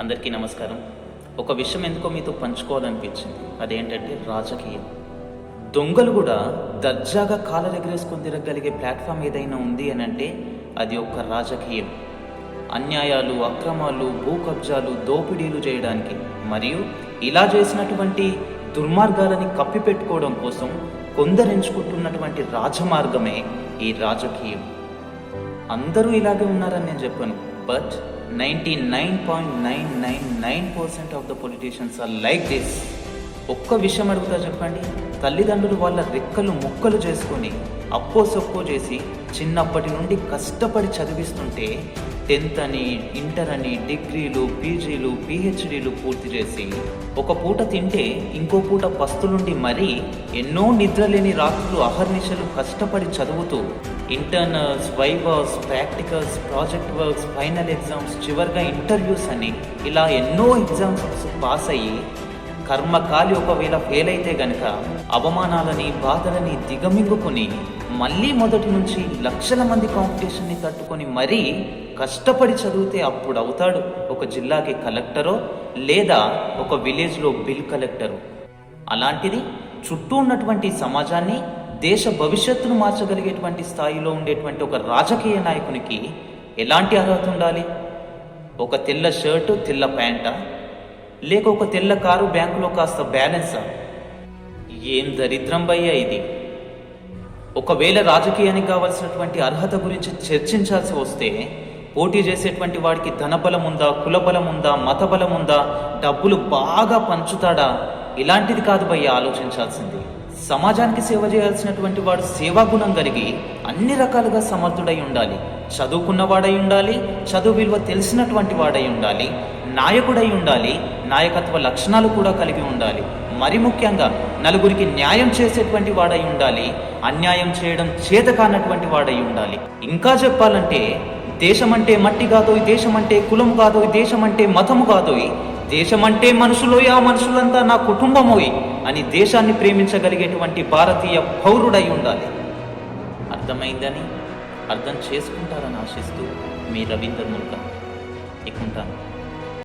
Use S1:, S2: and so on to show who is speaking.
S1: అందరికీ నమస్కారం. ఒక విషయం ఎందుకో మీతో పంచుకోవాలనిపించింది. అదేంటంటే రాజకీయం. దొంగలు కూడా దర్జాగా కాళ్ళ ఎగరేసుకొని తిరగలిగే ప్లాట్ఫామ్ ఏదైనా ఉంది అని అంటే అది ఒక రాజకీయం. అన్యాయాలు, అక్రమాలు, భూ కబ్జాలు, దోపిడీలు చేయడానికి మరియు ఇలా చేసినటువంటి దుర్మార్గాలని కప్పిపెట్టుకోవడం కోసం కొందరెంచుకుంటున్నటువంటి రాజమార్గమే ఈ రాజకీయం. అందరూ ఇలాగే ఉన్నారని నేను చెప్పను, but 99.999% of the politicians are like this. ఒక్క విషయం అడుగుతా చెప్పండి, తల్లిదండ్రులు వాళ్ళ రెక్కలు ముక్కలు చేసుకొని అప్పో సొప్పో చేసి చిన్నప్పటి నుండి కష్టపడి చదివిస్తుంటే 10th అని, ఇంటర్ అని, డిగ్రీలు, పీజీలు, పిహెచ్డీలు పూర్తి చేసి ఒక పూట తింటే ఇంకో పూట పస్తులుండి మరీ ఎన్నో నిద్రలేని రాత్రులు అహర్నిశలు కష్టపడి చదువుతూ internals, vivas, practicals, project works, final exams, చివరిగా ఇంటర్వ్యూస్ అని ఇలా ఎన్నో ఎగ్జామ్స్ పాస్ అయ్యి కర్మకాలి ఒకవేళ ఫెయిల్ అయితే గనక అవమానాలని, బాధలని దిగమింగుకొని మళ్ళీ మొదటి నుంచి లక్షల మంది కాంపిటీషన్ని తట్టుకొని మరీ కష్టపడి చదివితే అప్పుడు అవుతాడు ఒక జిల్లాకి కలెక్టరో లేదా ఒక విలేజ్లో బిల్ కలెక్టరు. అలాంటిది చుట్టూ ఉన్నటువంటి సమాజాన్ని, దేశ భవిష్యత్తును మార్చగలిగేటువంటి స్థాయిలో ఉండేటువంటి ఒక రాజకీయ నాయకునికి ఎలాంటి అర్హత ఉండాలి? ఒక తెల్ల షర్టు, తెల్ల ప్యాంటా, లేక ఒక తెల్ల కారు, బ్యాంకులో కాస్త బ్యాలెన్సా? ఏం దరిద్రం భయ్యా ఇది. ఒకవేళ రాజకీయానికి కావాల్సినటువంటి అర్హత గురించి చర్చించాల్సి వస్తే పోటీ చేసేటువంటి వాడికి ధనబలం ఉందా, కులబలం ఉందా, మతబలం ఉందా, డబ్బులు బాగా పంచుతాడా? ఇలాంటిది కాదు భయ్యా ఆలోచించాల్సింది. సమాజానికి సేవ చేయాల్సినటువంటి వాడు సేవాగుణం కలిగి అన్ని రకాలుగా సమర్థుడై ఉండాలి. చదువుకున్నవాడై ఉండాలి, చదువు విలువ తెలిసినటువంటి వాడై ఉండాలి, నాయకుడై ఉండాలి, నాయకత్వ లక్షణాలు కూడా కలిగి ఉండాలి. మరి ముఖ్యంగా నలుగురికి న్యాయం చేసేటువంటి వాడై ఉండాలి, అన్యాయం చేయడం చేత కానటువంటి వాడై ఉండాలి. ఇంకా చెప్పాలంటే దేశం అంటే మట్టి కాదోయ్, దేశం అంటే కులం కాదోయ్, దేశం అంటే మతము కాదోయ్, దేశం అంటే మనుషులోయ్, ఆ మనుషులంతా నా కుటుంబమోయ్ అని దేశాన్ని ప్రేమించగలిగేటువంటి భారతీయ పౌరుడై ఉండాలి. అర్థమైందని, అర్థం చేసుకుంటారని ఆశిస్తూ మీ రవీందర్ ముల్క. ఇకుంటాను.